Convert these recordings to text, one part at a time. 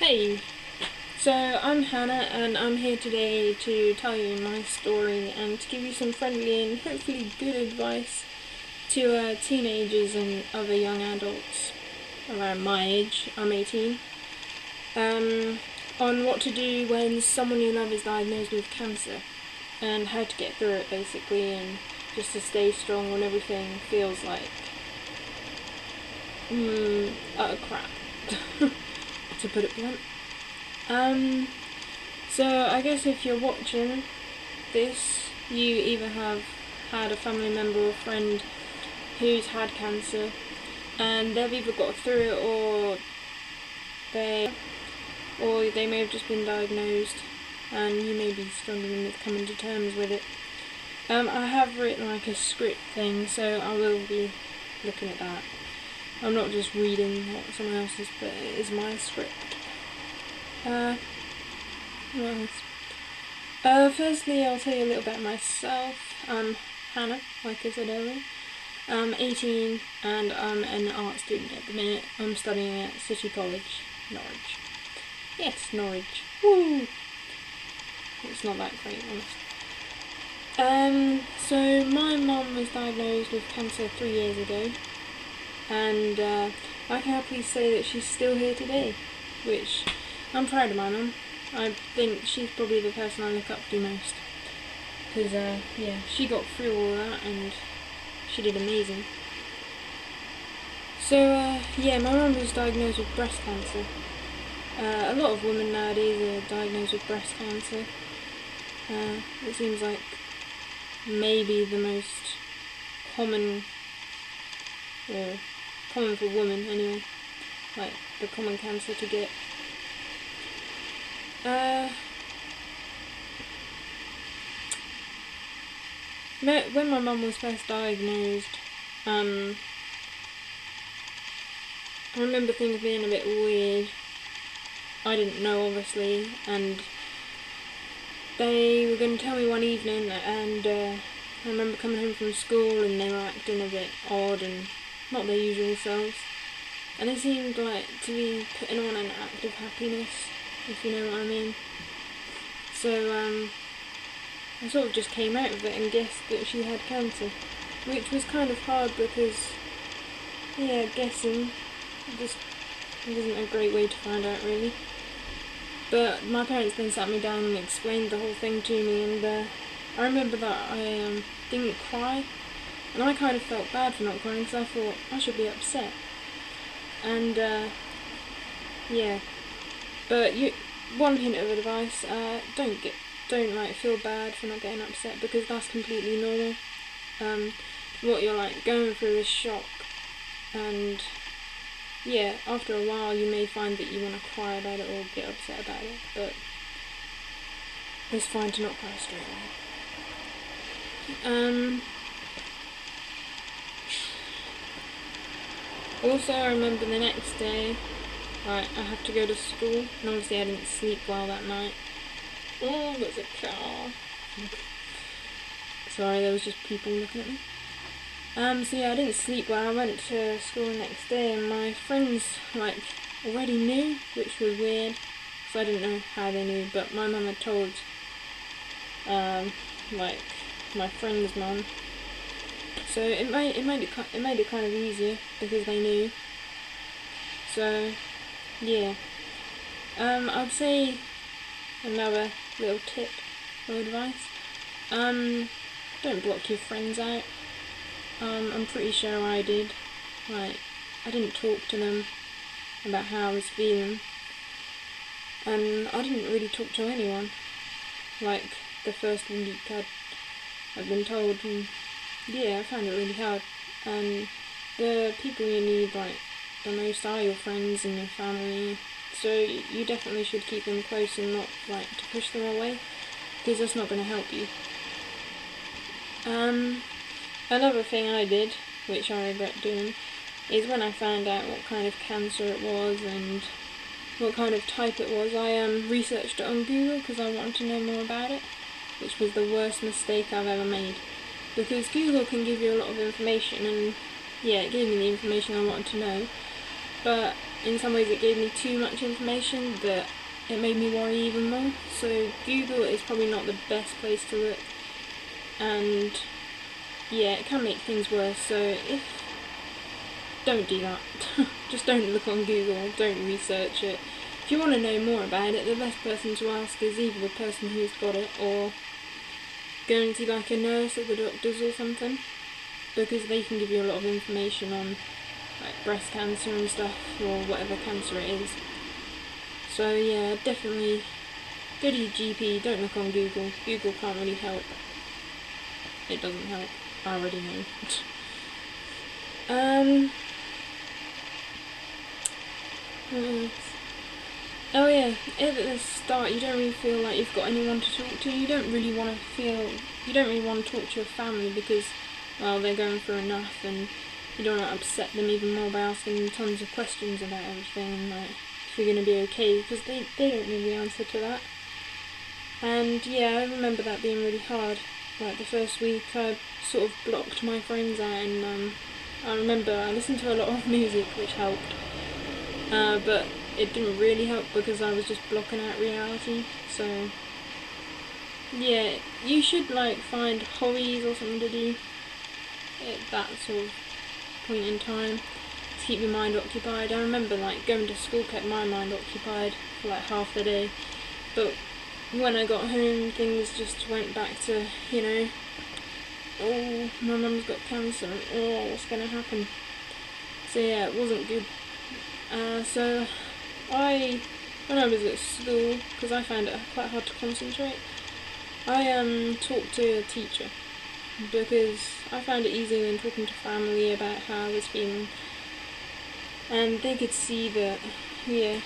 Hey, so I'm Hannah and I'm here today to tell you my story and to give you some friendly and hopefully good advice to teenagers and other young adults around my age, I'm 18, on what to do when someone you love is diagnosed with cancer and how to get through it basically, and just to stay strong when everything feels like utter crap, to put it blunt. So I guess if you're watching this, you either have had a family member or friend who's had cancer, and they've either got through it, or they may have just been diagnosed, and you may be struggling with coming to terms with it. I have written like a script thing, so I will be looking at that. I'm not just reading what someone else has put, it is my script. What else? Firstly, I'll tell you a little about myself. I'm Hannah, like I said earlier. I'm 18 and I'm an art student at the minute. I'm studying at City College, Norwich. Yes, Norwich. Woo! It's not that great, honestly. So my mum was diagnosed with cancer 3 years ago, and I can happily say that she's still here today, which I'm proud of my mum. I think she's probably the person I look up to most, because yeah, she got through all that and she did amazing. So yeah, my mum was diagnosed with breast cancer. A lot of women nowadays are diagnosed with breast cancer. It seems like maybe the most common, or common for women anyway, like the common cancer to get. When my mum was first diagnosed, I remember things being a bit weird. I didn't know, obviously, and they were going to tell me one evening, and I remember coming home from school and they were acting a bit odd and not their usual selves, and they seemed like to be putting on an act of happiness, if you know what I mean. So I sort of just came out of it and guessed that she had cancer, which was kind of hard because, yeah, guessing just wasn't a great way to find out, really. But my parents then sat me down and explained the whole thing to me, and I remember that I didn't cry, and I kind of felt bad for not crying because I thought I should be upset. And yeah, but one hint of advice: don't like feel bad for not getting upset, because that's completely normal. What you're like going through is shock, and yeah, after a while you may find that you want to cry about it or get upset about it, but it's fine to not cry straight away. Also, I remember the next day, I have to go to school, and obviously I didn't sleep well that night. Oh, there's a car. Sorry, there was just people looking at me. So yeah, I didn't sleep well. I went to school the next day, and my friends, already knew, which was weird, so I didn't know how they knew, but my mum had told, my friend's mum. So it made it kind of easier, because they knew. So, yeah. I'd say another little tip or advice. Don't block your friends out. I'm pretty sure I did. I didn't talk to them about how I was feeling, and I didn't really talk to anyone. Like the first week I'd been told, and yeah, I found it really hard. And the people you need the most are your friends and your family, so you definitely should keep them close and not to push them away, because that's not going to help you. Another thing I did, which I regret doing, is when I found out what kind of cancer it was and what kind of type it was, I researched it on Google because I wanted to know more about it, which was the worst mistake I've ever made. Because Google can give you a lot of information, and yeah, it gave me the information I wanted to know, but in some ways it gave me too much information that it made me worry even more. So Google is probably not the best place to look, and yeah, it can make things worse. So don't do that. Just don't look on Google, don't research it. If you want to know more about it, the best person to ask is either the person who's got it or go and see like a nurse or the doctors or something, because they can give you a lot of information on like breast cancer and stuff, or whatever cancer it is. So yeah, definitely go to your GP, don't look on Google. Google can't really help. It doesn't help, I already know. What else? Oh yeah, at the start you don't really feel like you've got anyone to talk to. You don't really want to talk to your family because, well, they're going through enough, and you don't want to upset them even more by asking them tons of questions about everything, like if you're going to be okay, because they don't know the answer to that. And yeah, I remember that being really hard. Like the first week I sort of blocked my friends out, and I remember I listened to a lot of music, which helped, but it didn't really help because I was just blocking out reality. So yeah, you should like find hobbies or something to do at that sort of point in time to keep your mind occupied. I remember like going to school kept my mind occupied for like half the day, but when I got home things just went back to, you know, oh, my mum's got cancer, oh, what's gonna happen? So yeah, it wasn't good. So when I was at school, because I found it quite hard to concentrate, I talked to a teacher because I found it easier than talking to family about how I was feeling, and they could see that, yeah,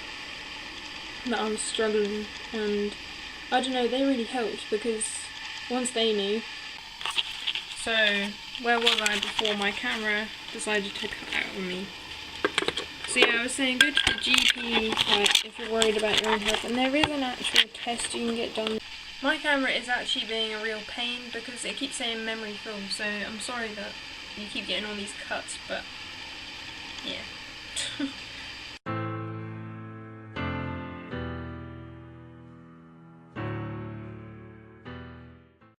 that I was struggling, and I don't know, they really helped because once they knew. So where was I before my camera decided to cut out on me? So yeah, I was saying go to the GP like, if you're worried about your own health, and there is an actual test you can get done. My camera is actually being a real pain because it keeps saying memory full, so I'm sorry that you keep getting all these cuts, but yeah.